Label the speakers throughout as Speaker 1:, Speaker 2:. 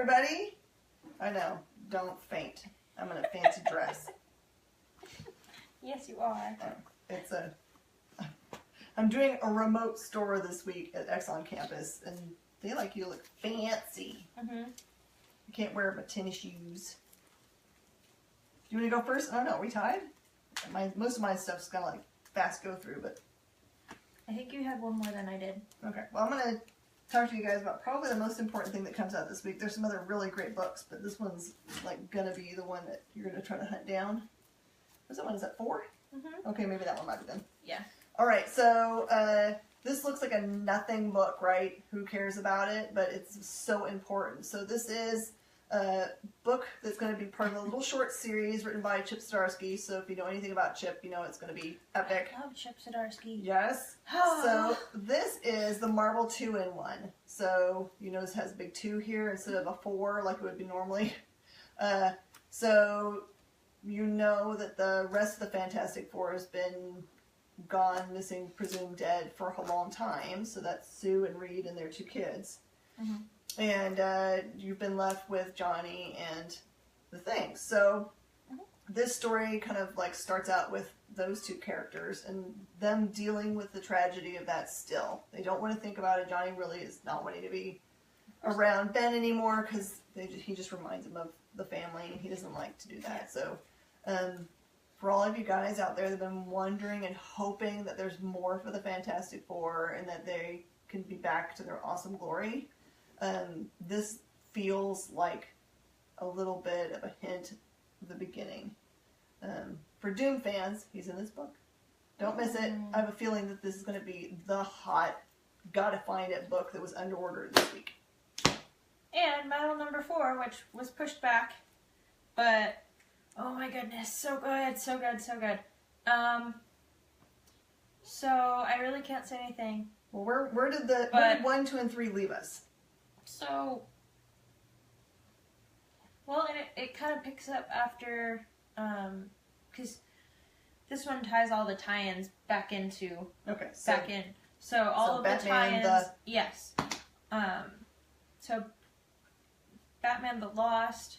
Speaker 1: everybody. I know, don't faint. I'm in a fancy dress.
Speaker 2: Yes, you are.
Speaker 1: I'm doing a remote store this week at Exxon campus, and they like you to look fancy. You can't wear my tennis shoes. Do you want to go first? I don't know. Are we tied? Most of my stuff's kind of like fast go through, but
Speaker 2: I think you had one more than I did.
Speaker 1: okay. Well, I'm gonna talk to you guys about probably the most important thing that comes out this week. There's some other really great books, but this one's like gonna be the one that you're gonna try to hunt down. What's that one? Is that 4? Okay, maybe that one might be then.
Speaker 2: Yeah.
Speaker 1: All right, so this looks like a nothing book, right? Who cares about it? But it's so important. So this is a book that's going to be part of a little short series written by Chip Zdarsky. So if you know anything about Chip, you know it's going to be epic.
Speaker 2: I love Chip Zdarsky.
Speaker 1: Yes. So this is the Marvel 2-in-1. So you notice it has a big 2 here instead of a 4 like it would be normally. So you know that the rest of the Fantastic Four has been gone, missing, presumed dead for a long time. So that's Sue and Reed and their 2 kids. And you've been left with Johnny and the Thing. So this story kind of like starts out with those 2 characters and them dealing with the tragedy of that still. They don't want to think about it. Johnny really is not wanting to be around Ben anymore because he just reminds him of the family and he doesn't like to do that. So for all of you guys out there that have been wondering and hoping that there's more for the Fantastic Four and that they can be back to their awesome glory, this feels like a little bit of a hint of the beginning. For Doom fans, he's in this book. Don't miss it. I have a feeling that this is going to be the hot, gotta find it book that was under order this week.
Speaker 2: And Metal number 4, which was pushed back, but oh my goodness, so good, so good, so good. So I really can't say anything.
Speaker 1: Well, where did 1, 2, and 3 leave us?
Speaker 2: So, well, and it kind of picks up after, because this one ties all the tie-ins back into, back in. So all of
Speaker 1: Batman,
Speaker 2: the tie-ins, yes. So Batman the Lost,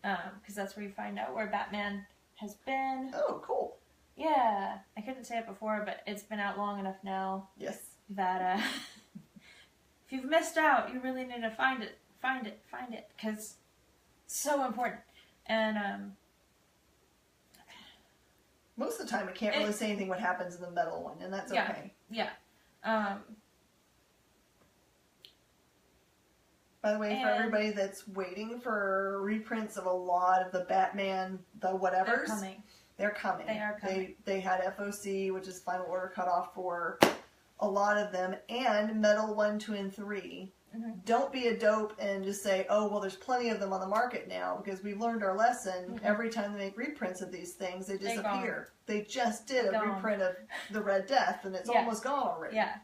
Speaker 2: because that's where you find out where Batman has been.
Speaker 1: Oh, cool.
Speaker 2: Yeah, I couldn't say it before, but it's been out long enough now.
Speaker 1: Yes.
Speaker 2: That, if you've missed out, you really need to find it, because it's so important. And,
Speaker 1: most of the time, it can't really say anything what happens in the Metal one, and that's okay.
Speaker 2: Yeah.
Speaker 1: By the way, for everybody that's waiting for reprints of a lot of the Batman, the whatevers, they're coming.
Speaker 2: They are coming.
Speaker 1: They had FOC, which is final order cutoff for a lot of them, and Metal 1, 2, and 3. Don't be a dope and just say, oh, well, there's plenty of them on the market now, because we've learned our lesson. Every time they make reprints of these things, they disappear. They just did a reprint of The Red Death, and it's almost gone already.
Speaker 2: Yeah.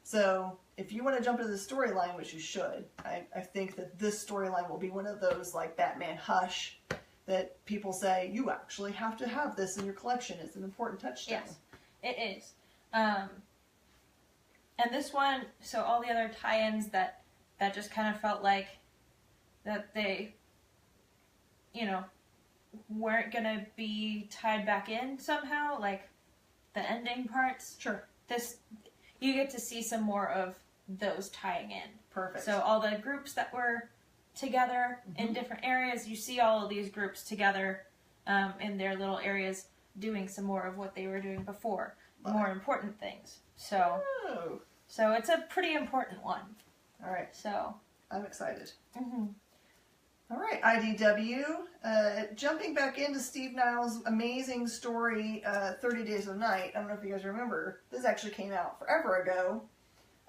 Speaker 1: So if you want to jump into the storyline, which you should, I think that this storyline will be one of those like Batman Hush that people say, you actually have to have this in your collection. It's an important touchstone.
Speaker 2: Yes, it is. And this one, so all the other tie-ins that just kind of felt like that they, you know, weren't going to be tied back in somehow, like the ending parts.
Speaker 1: Sure.
Speaker 2: You get to see some more of those tying in.
Speaker 1: Perfect.
Speaker 2: So all the groups that were together in different areas, you see all of these groups together in their little areas doing some more of what they were doing before. More important things. So it's a pretty important one.
Speaker 1: All right.
Speaker 2: So
Speaker 1: I'm excited. All right, IDW. Jumping back into Steve Niles' amazing story, 30 Days of Night. I don't know if you guys remember. This actually came out forever ago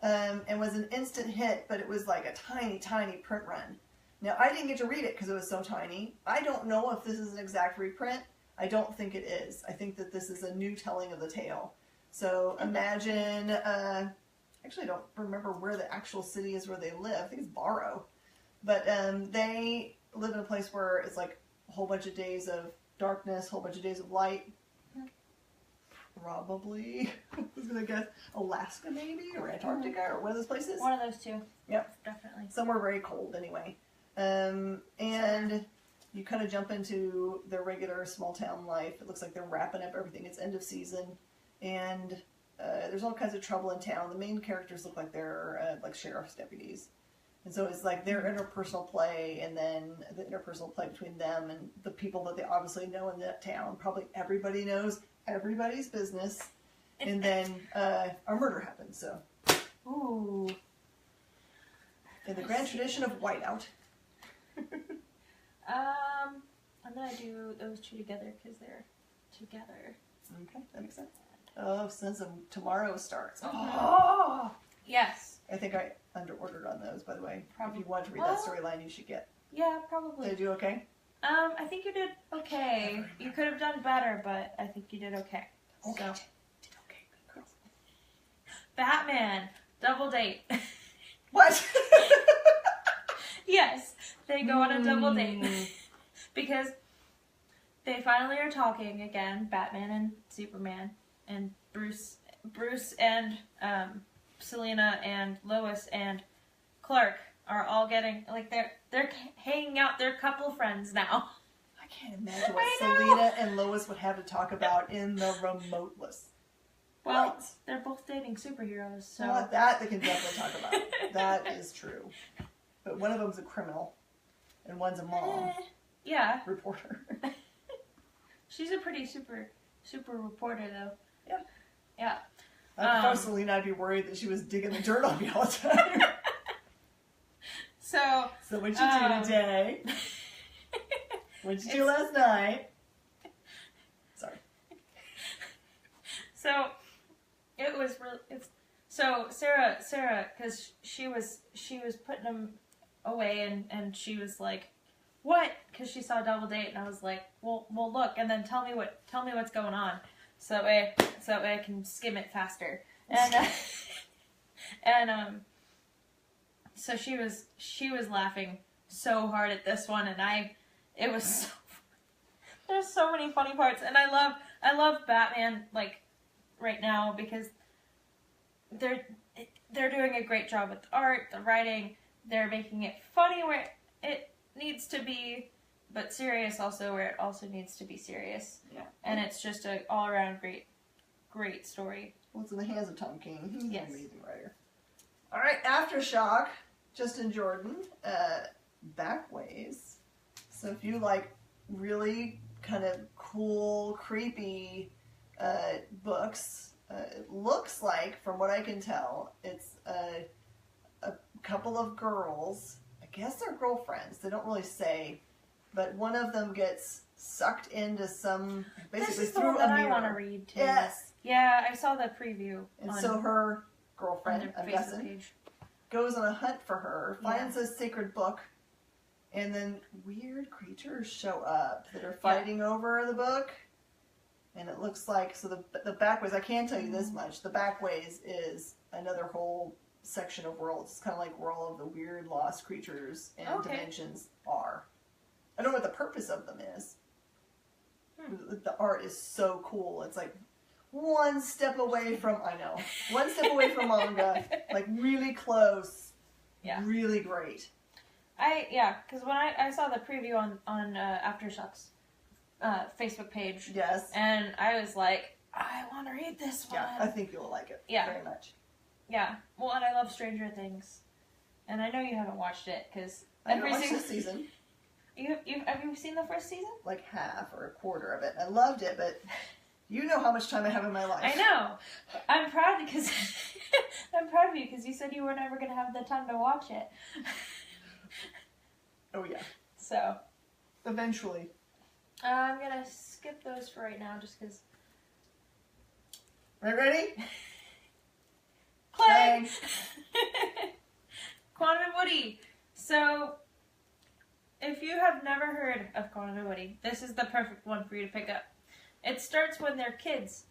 Speaker 1: and was an instant hit, but it was like a tiny, tiny print run. Now, I didn't get to read it because it was so tiny. I don't know if this is an exact reprint. I don't think it is. I think that this is a new telling of the tale. So imagine... actually, I don't remember where the actual city is where they live. I think it's Barrow. But they live in a place where it's like a whole bunch of days of darkness, a whole bunch of days of light. Probably, I was going to guess, Alaska maybe, or Antarctica, or one of those places.
Speaker 2: One of those two.
Speaker 1: Yep.
Speaker 2: Definitely.
Speaker 1: Somewhere very cold anyway. And you kind of jump into their regular small town life. It looks like they're wrapping up everything. It's end of season, and there's all kinds of trouble in town. The main characters look like they're like sheriff's deputies. And so it's like their interpersonal play, and then the interpersonal play between them and the people that they obviously know in that town. Probably everybody knows everybody's business. And then a murder happens, so.
Speaker 2: Ooh.
Speaker 1: In the grand tradition of whiteout.
Speaker 2: I'm gonna do those two together because they're together.
Speaker 1: Okay, that makes sense. Oh, since tomorrow starts.
Speaker 2: Oh! Yes.
Speaker 1: I think I underordered on those, by the way.
Speaker 2: Probably.
Speaker 1: If you want to read that storyline, you should get.
Speaker 2: Yeah, probably.
Speaker 1: Did I do okay?
Speaker 2: I think you did okay. You could have done better, but I think you did okay.
Speaker 1: Okay.
Speaker 2: So.
Speaker 1: Did okay. Good girl.
Speaker 2: Batman, double date.
Speaker 1: What?
Speaker 2: Yes, they go on a double date. Because they finally are talking again, Batman and Superman, and Bruce and Selina and Lois and Clark are all getting, like, they're hanging out, they're couple friends now.
Speaker 1: I can't imagine what Selina and Lois would have to talk about in the remoteless.
Speaker 2: Well,
Speaker 1: What?
Speaker 2: they're both dating superheroes, so...
Speaker 1: Well, that they can definitely talk about. That is true. But one of them's a criminal, and one's a mom
Speaker 2: yeah.
Speaker 1: reporter.
Speaker 2: She's a pretty super reporter, though.
Speaker 1: Yeah.
Speaker 2: Yeah.
Speaker 1: If I was Selena, I'd be worried that she was digging the dirt on me all the time.
Speaker 2: So
Speaker 1: what'd you do today? What'd you do last night? Sorry.
Speaker 2: So it was so Sarah, because she was putting them away, and she was like, "What?" Because she saw a double date, and I was like, "Well, look, and then tell me what's going on, so that way I can skim it faster." And so she was laughing so hard at this one, and it was so, there's so many funny parts, and I love Batman, like, right now, because they're doing a great job with the art, the writing. They're making it funny where it needs to be, but serious also where it also needs to be serious.
Speaker 1: Yeah.
Speaker 2: And it's just a all around great story.
Speaker 1: Well, it's in the hands of Tom King. He's
Speaker 2: Yes.
Speaker 1: an amazing writer. All right, Aftershock, Justin Jordan, Backways. So if you like really kind of cool, creepy books, it looks like, from what I can tell, it's a couple of girls. I guess they're girlfriends. They don't really say, but one of them gets sucked into some, basically
Speaker 2: This is the
Speaker 1: through
Speaker 2: one that
Speaker 1: a
Speaker 2: I
Speaker 1: mirror.
Speaker 2: want to read too.
Speaker 1: Yes.
Speaker 2: Yeah, I saw the preview.
Speaker 1: And
Speaker 2: on,
Speaker 1: so her
Speaker 2: on
Speaker 1: girlfriend,
Speaker 2: their
Speaker 1: I'm
Speaker 2: Facebook
Speaker 1: guessing,
Speaker 2: page.
Speaker 1: goes on a hunt for her, finds
Speaker 2: Yeah.
Speaker 1: a sacred book, and then weird creatures show up that are fighting over the book. And it looks like, so the Backways, I can tell you this much, the Backways is another whole section of worlds. It's kind of like where all of the weird lost creatures and dimensions are. I don't know what the purpose of them is. The art is so cool. It's like one step away from manga, like really close.
Speaker 2: Yeah.
Speaker 1: Really great.
Speaker 2: Because when I saw the preview on Aftershock's Facebook page.
Speaker 1: Yes.
Speaker 2: And I was like, I want to read this one.
Speaker 1: Yeah, I think you'll like it.
Speaker 2: Yeah.
Speaker 1: Very much.
Speaker 2: Yeah. Well, and I love Stranger Things. And I know you haven't watched it, because
Speaker 1: I haven't watched this season.
Speaker 2: Have you seen the first season?
Speaker 1: Like half or a quarter of it. I loved it, but you know how much time I have in my life.
Speaker 2: I know. I'm proud because I'm proud of you because you said you were never going to have the time to watch it.
Speaker 1: Oh yeah.
Speaker 2: So.
Speaker 1: Eventually.
Speaker 2: I'm going to skip those for right now just because.
Speaker 1: Right, ready?
Speaker 2: Clang! Quantum and Woody. So, if you have never heard of Quantum and Woody, this is the perfect one for you to pick up. It starts when they're kids.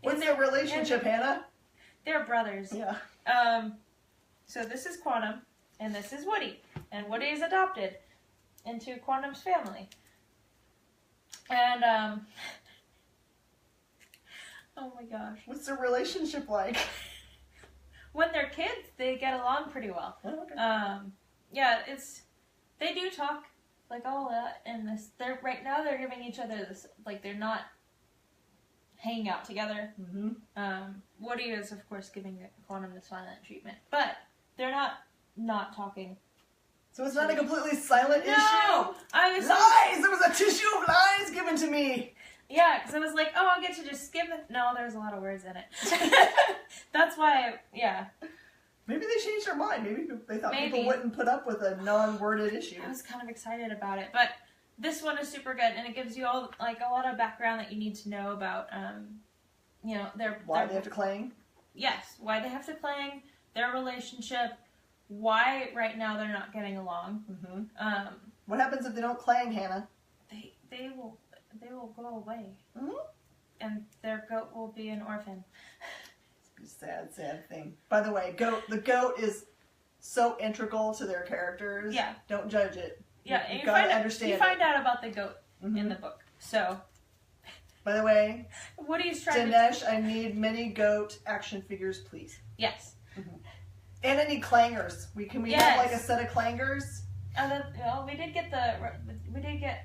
Speaker 1: What's their relationship, Hannah?
Speaker 2: They're brothers.
Speaker 1: Yeah.
Speaker 2: So this is Quantum, and this is Woody. And Woody is adopted into Quantum's family. And, oh my gosh.
Speaker 1: What's their relationship like?
Speaker 2: When they're kids, they get along pretty well.
Speaker 1: Oh, okay.
Speaker 2: yeah, they do talk like all that in this. Right now they're giving each other this, like they're not hanging out together.
Speaker 1: Mm-hmm.
Speaker 2: Woody is of course giving Quantum the silent treatment, but they're not talking.
Speaker 1: So it's not a completely silent issue?
Speaker 2: I was
Speaker 1: lies! There was a tissue of lies given to me!
Speaker 2: Yeah, because I was like, oh, I'll get to just skim it. No, there's a lot of words in it. That's why, yeah.
Speaker 1: Maybe they changed their mind. Maybe they thought people wouldn't put up with a non-worded issue.
Speaker 2: I was kind of excited about it, but this one is super good, and it gives you all like a lot of background that you need to know about, you know,
Speaker 1: why they have to clang.
Speaker 2: Yes, why they have to clang, their relationship, why right now they're not getting along.
Speaker 1: Mm-hmm. What happens if they don't clang, Hannah?
Speaker 2: They will go away,
Speaker 1: mm-hmm.
Speaker 2: and their goat will be an orphan.
Speaker 1: It's a sad, sad thing. By the way, the goat is so integral to their characters.
Speaker 2: Yeah.
Speaker 1: Don't judge it.
Speaker 2: Yeah,
Speaker 1: you gotta understand.
Speaker 2: You find out about the goat
Speaker 1: mm-hmm.
Speaker 2: in the book. So.
Speaker 1: By the way,
Speaker 2: Woody's trying
Speaker 1: Dinesh, I need mini goat action figures, please.
Speaker 2: Yes.
Speaker 1: Mm-hmm. And I need clangers. Can we have like a set of clangers?
Speaker 2: Well, we did get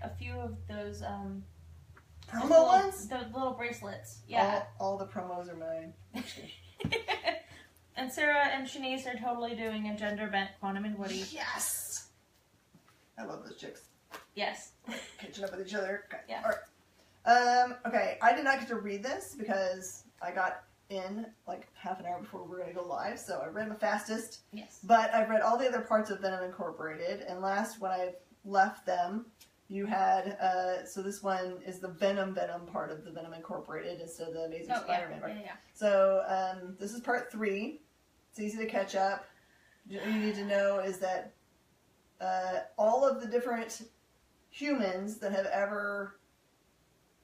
Speaker 2: a few of those
Speaker 1: promo ones.
Speaker 2: The little bracelets. Yeah.
Speaker 1: All the promos are mine.
Speaker 2: And Sarah and Shanice are totally doing a gender bent Quantum and Woody.
Speaker 1: Yes. I love those chicks.
Speaker 2: Yes.
Speaker 1: Catching up with each other. Okay.
Speaker 2: Yeah.
Speaker 1: All right. Okay. I did not get to read this because I got in like half an hour before we were going to go live, so I read them fastest.
Speaker 2: Yes.
Speaker 1: But I've read all the other parts of Venom Incorporated, and last when I left them, you had so this one is the Venom part of the Venom Incorporated instead of the Amazing Spider-Man. Right?
Speaker 2: Yeah.
Speaker 1: So this is part 3. It's easy to catch up. What you need to know is that all of the different humans that have ever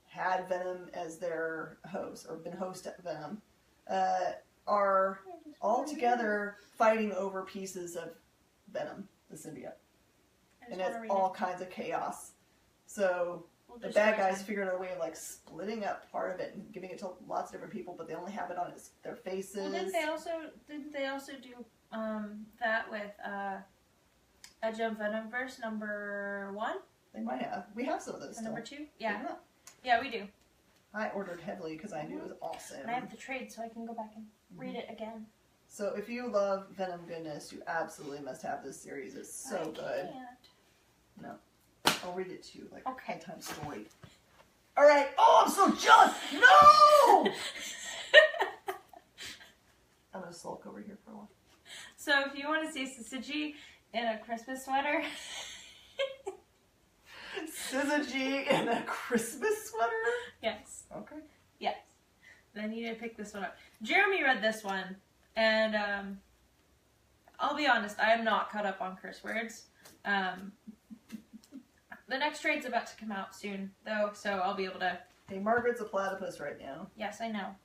Speaker 1: had Venom as their host or been host to Venom are all together fighting over pieces of Venom, the symbiote. And it's all kinds of chaos. So the bad guys figured out a way of like splitting up part of it and giving it to lots of different people, but they only have it on their faces.
Speaker 2: Well, didn't they also do that with Jump Venomverse #1?
Speaker 1: They might have. We have some of those still.
Speaker 2: Number 2? Yeah. Yeah, we do.
Speaker 1: I ordered heavily because I knew it was awesome.
Speaker 2: And I have the trade, so I can go back and read it again.
Speaker 1: So if you love Venom goodness, you absolutely must have this series. It's so good. No. I'll read it to you like a bedtime story. Alright. Oh, I'm so jealous! No! I'm going to sulk over here for a while.
Speaker 2: So if you want to see Syzygy in a Christmas sweater...
Speaker 1: Syzygy in a Christmas sweater?
Speaker 2: Yes.
Speaker 1: Okay.
Speaker 2: Yes. Then you need to pick this one up. Jeremy read this one, and I'll be honest, I am not caught up on curse words. The next trade's about to come out soon, though, so I'll be able to...
Speaker 1: Hey, Margaret's a platypus right now.
Speaker 2: Yes, I know.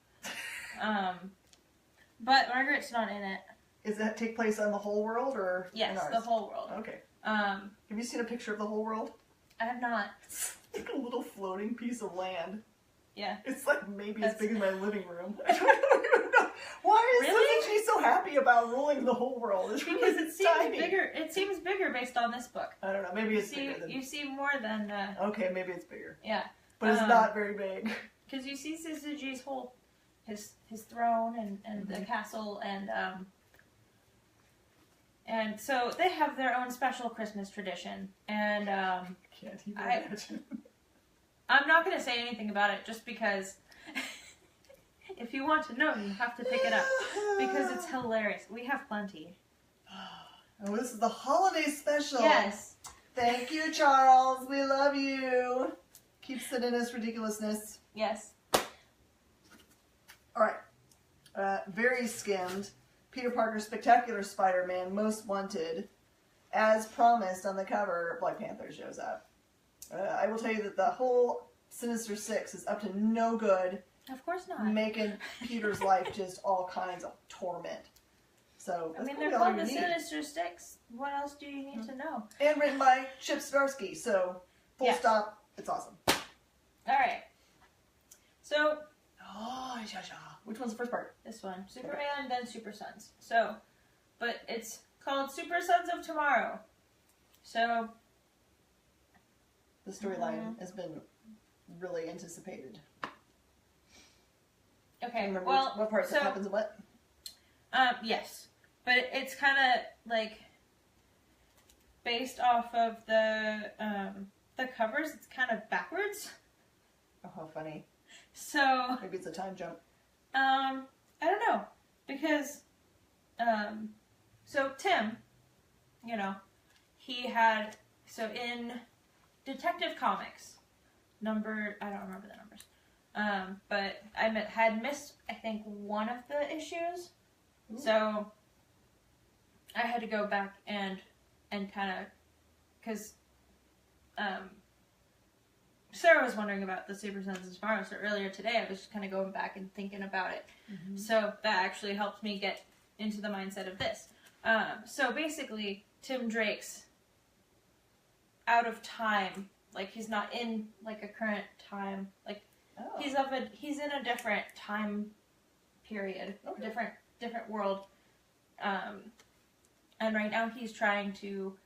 Speaker 2: But Margaret's not in it.
Speaker 1: Does that take place on the whole world, or
Speaker 2: yes,
Speaker 1: in ours?
Speaker 2: The whole world.
Speaker 1: Okay. Have you seen a picture of the whole world?
Speaker 2: I have not.
Speaker 1: It's like a little floating piece of land.
Speaker 2: Yeah.
Speaker 1: It's like maybe as big as my living room. I don't even know. Why is Syzygy so happy about ruling the whole world? It's
Speaker 2: because
Speaker 1: really
Speaker 2: it seems
Speaker 1: tiny.
Speaker 2: bigger. It seems bigger based on this book.
Speaker 1: I don't know. Maybe it's bigger than...
Speaker 2: You see more than...
Speaker 1: Okay, maybe it's bigger.
Speaker 2: Yeah.
Speaker 1: But it's not very big.
Speaker 2: Because you see Syzygy's whole... His throne and the castle and so they have their own special Christmas tradition, and
Speaker 1: can't even imagine.
Speaker 2: I'm not going to say anything about it just because if you want to know, you have to pick it up because it's hilarious. We have plenty.
Speaker 1: Oh, this is the holiday special.
Speaker 2: Yes.
Speaker 1: Thank you, Charles. We love you. Keep sending us ridiculousness.
Speaker 2: Yes.
Speaker 1: All right. Very skimmed. Peter Parker's Spectacular Spider-Man, Most Wanted. As promised on the cover, Black Panther shows up. I will tell you that the whole Sinister Six is up to no good.
Speaker 2: Of course not.
Speaker 1: Making Peter's life just all kinds of torment. So,
Speaker 2: I mean, they're called the Sinister Six. What else do you need to know?
Speaker 1: And written by Chip Zdarsky, so full stop. It's awesome.
Speaker 2: All right. So...
Speaker 1: Oh, which one's the first part?
Speaker 2: This one. Superman, then Super Sons. So, but it's called Super Sons of Tomorrow. So
Speaker 1: the storyline has been really anticipated.
Speaker 2: Okay,
Speaker 1: Remember
Speaker 2: well,
Speaker 1: what part happens and what?
Speaker 2: Yes, but it's kind of like based off of the covers. It's kind of backwards.
Speaker 1: Oh, how funny!
Speaker 2: So
Speaker 1: maybe it's a time jump.
Speaker 2: I don't know, because so Tim, you know, he had in Detective Comics I don't remember the numbers. But I had missed, I think, one of the issues. Ooh. So I had to go back and kind of, because Sarah was wondering about the Super Sons and Tomorrow, so earlier today I was just kind of going back and thinking about it. Mm-hmm. So that actually helped me get into the mindset of this. So basically, Tim Drake's out of time. Like, he's not in, like, a current time. Like, he's in a different time period. Okay. Different world. And right now he's trying to,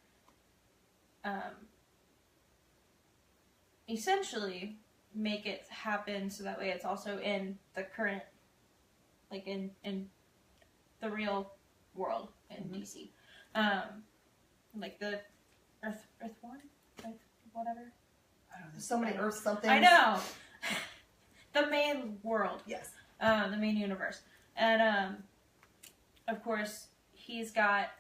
Speaker 2: essentially make it happen so that way it's also in the current, like, in the real world in mm-hmm. DC. Like the Earth 1? Whatever.
Speaker 1: I don't know. So many Earth somethings.
Speaker 2: I know. The main world.
Speaker 1: Yes.
Speaker 2: The main universe. And, of course, he's got,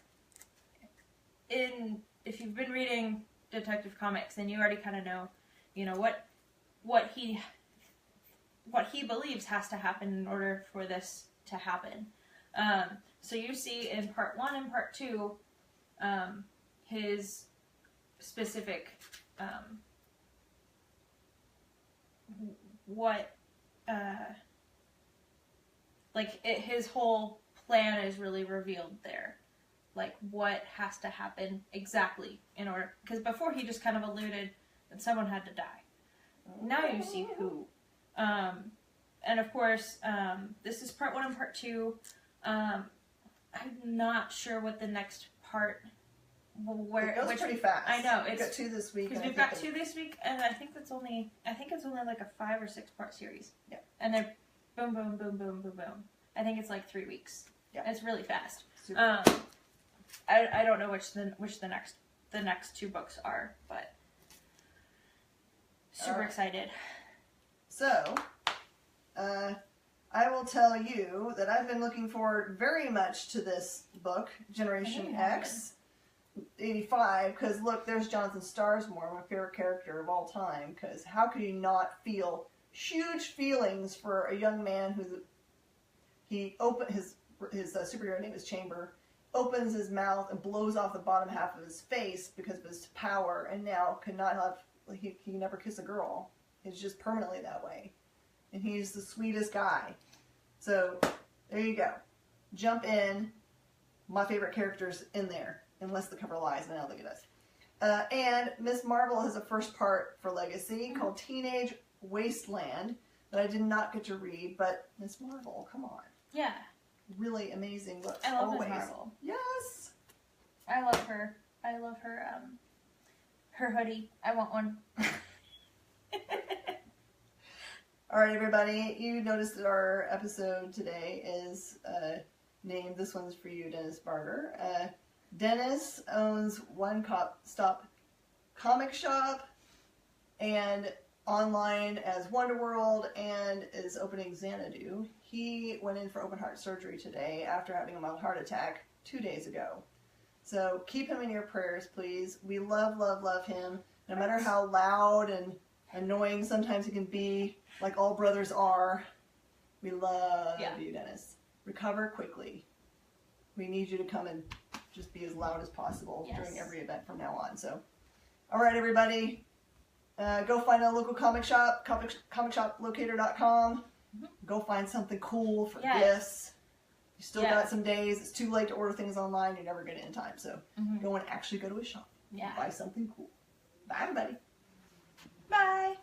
Speaker 2: if you've been reading Detective Comics, then you already kind of know, you know, what he believes has to happen in order for this to happen. So you see in part 1 and part 2, his specific, his whole plan is really revealed there. Like, what has to happen exactly in order, because before he just kind of alluded that someone had to die. Now you see who. And of course, this is part 1 and part 2. I'm not sure what the next part,
Speaker 1: it goes pretty fast.
Speaker 2: I know.
Speaker 1: We've got 2 this week.
Speaker 2: Because we've got 2 this week, and I think it's only like a 5 or 6 part series.
Speaker 1: Yeah.
Speaker 2: And they're boom, boom, boom, boom, boom, boom. I think it's like 3 weeks.
Speaker 1: Yeah.
Speaker 2: It's really fast.
Speaker 1: Super.
Speaker 2: I don't know which the next 2 books are, but super excited.
Speaker 1: So, I will tell you that I've been looking forward very much to this book, Generation X 85, because look, there's Jonathan Starsmore, my favorite character of all time, because how could you not feel huge feelings for a young man his superhero name is Chamber, opens his mouth and blows off the bottom half of his face because of his power, and now cannot have, he can never kiss a girl. He's just permanently that way. And he's the sweetest guy. So, there you go. Jump in. My favorite character's in there. Unless the cover lies, and I don't think it does. And Miss Marvel has a first part for Legacy called Teenage Wasteland that I did not get to read, but Miss Marvel, come on.
Speaker 2: Yeah.
Speaker 1: Really amazing books.
Speaker 2: I love
Speaker 1: always.
Speaker 2: Miss Marvel.
Speaker 1: Yes.
Speaker 2: I love her. I love her, her hoodie. I want one.
Speaker 1: Alright, everybody. You noticed that our episode today is named This One's for You, Dennis Barger. Dennis owns One Stop Comic Shop and online as Wonderworld and is opening Xanadu. He went in for open heart surgery today after having a mild heart attack 2 days ago. So keep him in your prayers, please. We love, love, love him. No matter how loud and annoying sometimes he can be, like all brothers are, we love you, Dennis. Recover quickly. We need you to come and just be as loud as possible during every event from now on. So, all right, everybody. Go find a local comic shop, comicshoplocator.com. Mm-hmm. Go find something cool for gifts. You still got some days. It's too late to order things online. You're never going to in time. So go and actually go to a shop. Buy something cool. Bye, everybody.
Speaker 2: Bye.